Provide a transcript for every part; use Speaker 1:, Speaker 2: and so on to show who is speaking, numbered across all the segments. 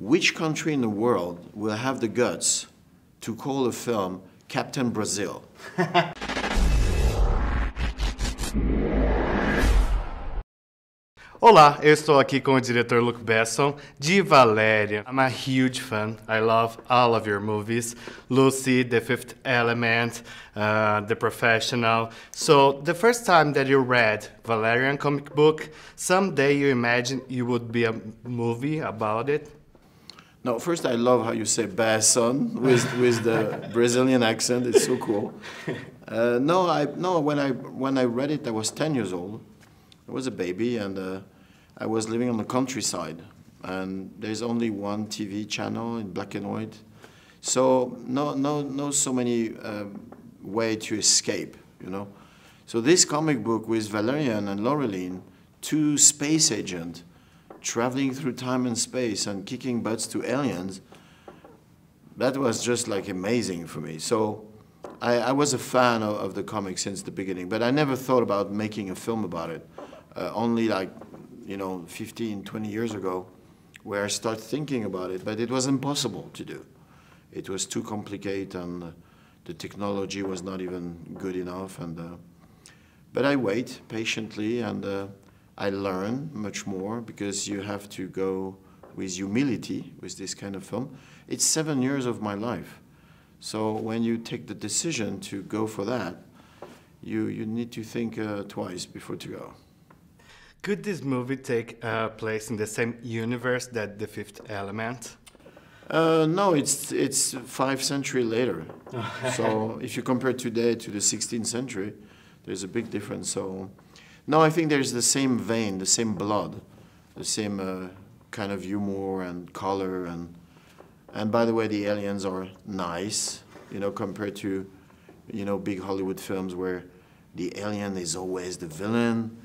Speaker 1: which country in the world will have the guts to call a film Capitão Brasil?
Speaker 2: Olá, eu estou aqui com o diretor Luc Besson de Valerian. I'm a huge fan. I love all of your movies. Lucy, The Fifth Element, The Professional. So the first time that you read Valerian comic book, someday you imagined you would be a movie about it?
Speaker 1: No, first I love how you say Besson with the Brazilian accent. It's so cool. When I read it, I was 10 years old. I was a baby, and I was living on the countryside, and there's only one TV channel in black and white, so no so many way to escape, you know. So this comic book with Valerian and Laureline, two space agents traveling through time and space and kicking butts to aliens, that was just like amazing for me. So I was a fan of the comic since the beginning, but I never thought about making a film about it. Only like, 15, 20 years ago, where I started thinking about it, but it was impossible to do. It was too complicated, and the technology was not even good enough. But I wait patiently, and I learn much more, because you have to go with humility with this kind of film. It's 7 years of my life. So when you take the decision to go for that, you need to think twice before to go.
Speaker 2: Could this movie take place in the same universe that The Fifth Element?
Speaker 1: No, it's 5 centuries later. So if you compare today to the 16th century, there's a big difference. So no, I think there's the same vein, the same blood, the same kind of humor and color, and by the way, the aliens are nice, compared to big Hollywood films where the alien is always the villain,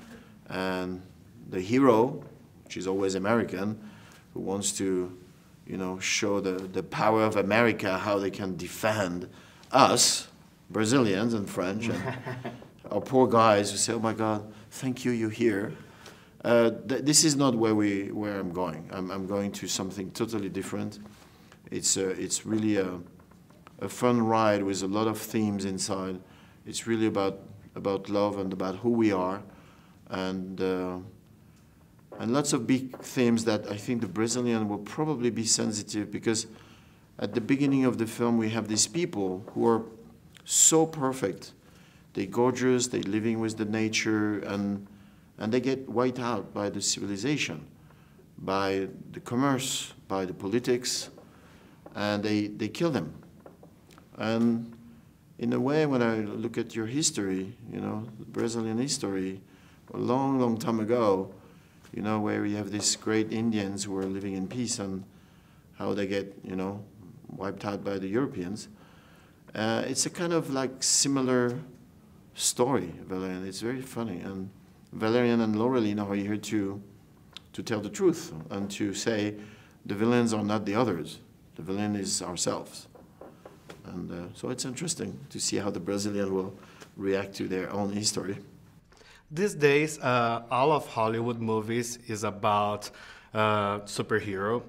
Speaker 1: and the hero, which is always American, who wants to, show the power of America, how they can defend us, Brazilians and French, and our poor guys who say, "Oh my God, thank you, you're here." This is not where I'm going. I'm going to something totally different. It's really a fun ride with a lot of themes inside. It's really about love and about who we are. And lots of big themes that I think the Brazilian will probably be sensitive, because at the beginning of the film we have these people who are so perfect. They're gorgeous, they're living with the nature, and they get wiped out by the civilization, by the commerce, by the politics, and they kill them. And in a way, when I look at your history, Brazilian history, a long, long time ago, where you have these great Indians who are living in peace, and how they get, wiped out by the Europeans. It's a kind of like similar story, Valerian. It's very funny. And Valerian and Laureline are here to tell the truth and to say the villains are not the others. The villain is ourselves. And so it's interesting to see how the Brazilian will react to their own history.
Speaker 2: These days, all of Hollywood movies is about superhero.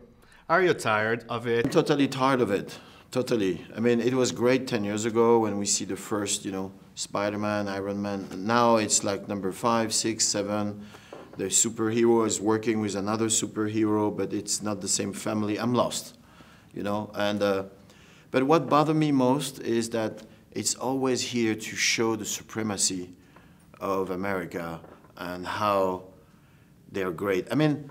Speaker 2: Are you tired of it?
Speaker 1: I'm totally tired of it. Totally. I mean, it was great 10 years ago when we see the first, Spider-Man, Iron Man. Now it's like number 5, 6, 7. The superhero is working with another superhero, but it's not the same family. I'm lost, And but what bothered me most is that it's always here to show the supremacy of America and how they're great. I mean,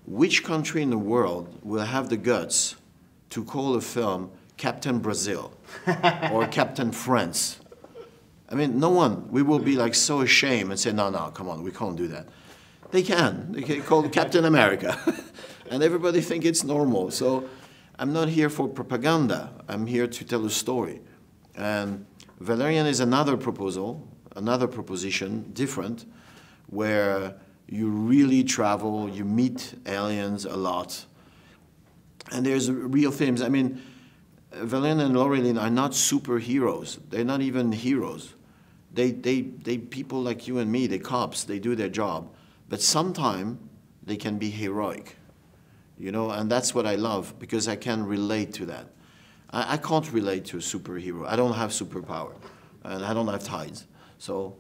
Speaker 1: which country in the world will have the guts to call a film Capitão Brasil or Capitão France? I mean, no one. We will be like so ashamed and say, no, come on, we can't do that. They can. They can call it Captain America. And everybody think it's normal. So I'm not here for propaganda. I'm here to tell a story. And Valerian is another proposition, different, where you really travel, you meet aliens a lot. And there's real themes. I mean, Valerian and Laureline are not superheroes. They're not even heroes. They people like you and me, they're cops, they do their job. But sometimes they can be heroic. you know, and that's what I love, because I can relate to that. I can't relate to a superhero. I don't have superpower, and I don't have tides. So